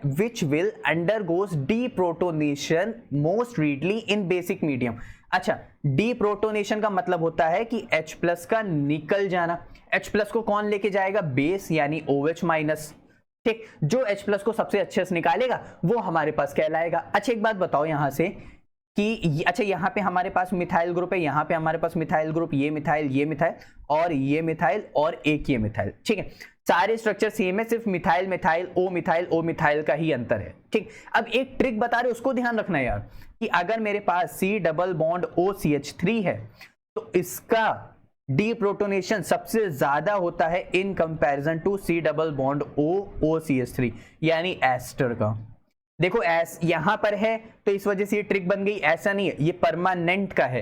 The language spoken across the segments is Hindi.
which will undergoes deprotonation most readily in basic medium। अच्छा, deprotonation का मतलब होता है कि H प्लस का निकल जाना। H प्लस को कौन लेके जाएगा? बेस यानी OH माइनस। ठीक, जो H प्लस को सबसे अच्छे से निकालेगा वो हमारे पास कहलाएगा। अच्छा एक बात बताओ यहां से कि अच्छा यहाँ पे हमारे पास मिथाइल ग्रुप है, यहाँ पे हमारे पास मिथाइल ग्रुप, ये मिथाइल और ये मिथाइल और एक ये मिथाइल। ठीक है, सारे स्ट्रक्चर सेम है, सिर्फ मिथाइल मिथाइल ओ मिथाइल का ही अंतर है। ठीक, अब एक ट्रिक बता रहे उसको ध्यान रखना यार, कि अगर मेरे पास C डबल बॉन्ड OCH3 है तो इसका डीप्रोटोनेशन सबसे ज्यादा होता है in comparison to C double bond OCH3 यानी एस्टर का। देखो एस यहां पर है तो इस वजह से ये ट्रिक बन गई, ऐसा नहीं है, ये परमानेंट का है।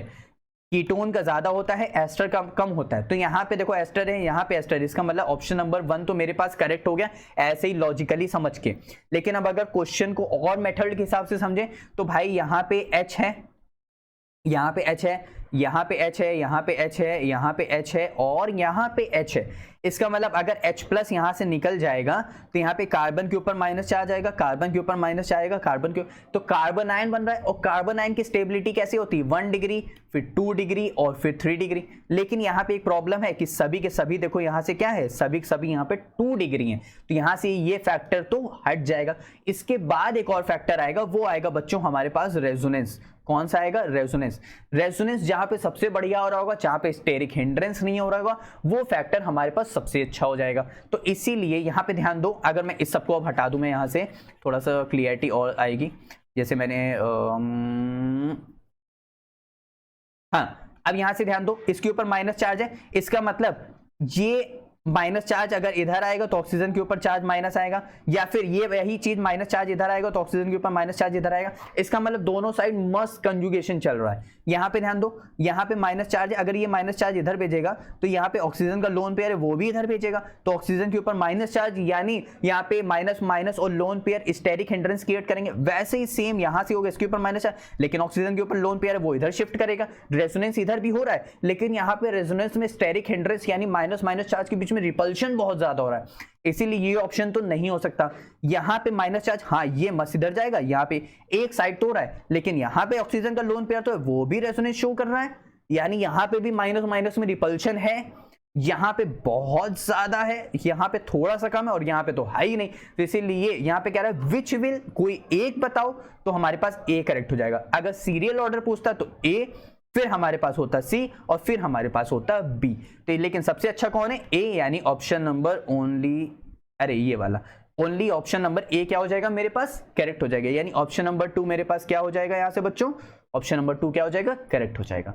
कीटोन का ज्यादा होता है, एस्टर का कम होता है। तो यहाँ पे देखो एस्टर है, यहाँ पे एस्टर, इसका मतलब ऑप्शन नंबर 1 तो मेरे पास करेक्ट हो गया ऐसे ही लॉजिकली समझ के। लेकिन अब अगर क्वेश्चन को और मेथड के हिसाब से समझे तो भाई यहाँ पे H है, यहाँ पे H है, यहाँ पे H है, यहाँ पे H है, यहाँ पे H है और यहाँ पे H है। इसका मतलब अगर H प्लस यहाँ से निकल जाएगा तो यहाँ पे कार्बन के ऊपर माइनस चार्ज आएगा, कार्बन के ऊपर माइनस आएगा, कार्बन के, तो कार्बन आयन बन रहा है। और कार्बन आयन की स्टेबिलिटी कैसे होती है? 1 डिग्री, फिर 2 डिग्री और फिर 3 डिग्री। लेकिन यहाँ पे एक प्रॉब्लम है कि सभी के सभी देखो यहाँ से क्या है, सभी के सभी यहाँ पे 2 डिग्री हैं, तो यहाँ से ये फैक्टर तो हट जाएगा। इसके बाद एक और फैक्टर आएगा, वो आएगा बच्चों हमारे पास रेजोनेंस। कौन सा आएगा? रेजोनेंस। रेजोनेंस जहां पे सबसे बढ़िया हो रहा होगा, जहां पे स्टेरिक हिंड्रेंस नहीं हो रहा होगा, वो फैक्टर हमारे पास सबसे अच्छा हो जाएगा। तो इसीलिए यहां पे ध्यान दो, अगर मैं इस सबको अब हटा दूं मैं यहां से, थोड़ा सा क्लियरिटी और आएगी। जैसे मैंने हाँ, अब यहां से ध्यान दो, इसके ऊपर माइनस चार्ज है, इसका मतलब ये माइनस चार्ज अगर इधर आएगा तो ऑक्सीजन के ऊपर चार्ज माइनस आएगा, या फिर ये वही चीज माइनस चार्ज इधर आएगा तो ऑक्सीजन के ऊपर माइनस चार्ज इधर आएगा। इसका मतलब दोनों साइड मस्त कंजुगेशन चल रहा है। यहाँ पे ध्यान दो, यहाँ पे माइनस चार्ज है, अगर ये माइनस चार्ज इधर भेजेगा तो यहाँ पे ऑक्सीजन का लोन पेयर है वो भी इधर भेजेगा, तो ऑक्सीजन के ऊपर माइनस चार्ज, यानी यहाँ पे माइनस माइनस और lone pair steric hindrance create करेंगे। वैसे ही सेम यहाँ से होगा, इसके ऊपर माइनस चार्ज, लेकिन ऑक्सीजन के ऊपर लोन पेयर है वो इधर शिफ्ट करेगा। रेजोनेंस इधर भी हो रहा है, लेकिन यहाँ पे रेजोनेंस में स्टेरिक हिंड्रेंस यानी माइनस माइनस चार्ज के बीच में रिपल्शन बहुत ज्यादा हो रहा है, इसीलिए ये ऑप्शन तो नहीं हो सकता। यहां पे माइनस चार्ज, हाँ ये मस्त इधर जाएगा, यहाँ पे एक साइड तो हो रहा है, लेकिन यहाँ पे ऑक्सीजन का लोन पेयर तो है वो भी रेजोनेंस शो कर रहा है, यानी यहाँ पे भी माइनस माइनस में रिपल्शन है। यहाँ पे बहुत ज्यादा है, यहाँ पे थोड़ा सा कम है और यहाँ पे तो है ही नहीं। तो इसीलिए यहाँ पे कह रहा है विच विल, कोई एक बताओ, तो हमारे पास ए करेक्ट हो जाएगा। अगर सीरियल ऑर्डर पूछता तो ए, फिर हमारे पास होता सी और फिर हमारे पास होता बी। तो लेकिन सबसे अच्छा कौन है? ए, यानी ऑप्शन नंबर ओनली, अरे ये वाला ओनली ऑप्शन नंबर ए क्या हो जाएगा मेरे पास? करेक्ट हो जाएगा। यानी ऑप्शन नंबर 2 मेरे पास क्या हो जाएगा यहाँ से बच्चों? ऑप्शन नंबर 2 क्या हो जाएगा? करेक्ट हो जाएगा।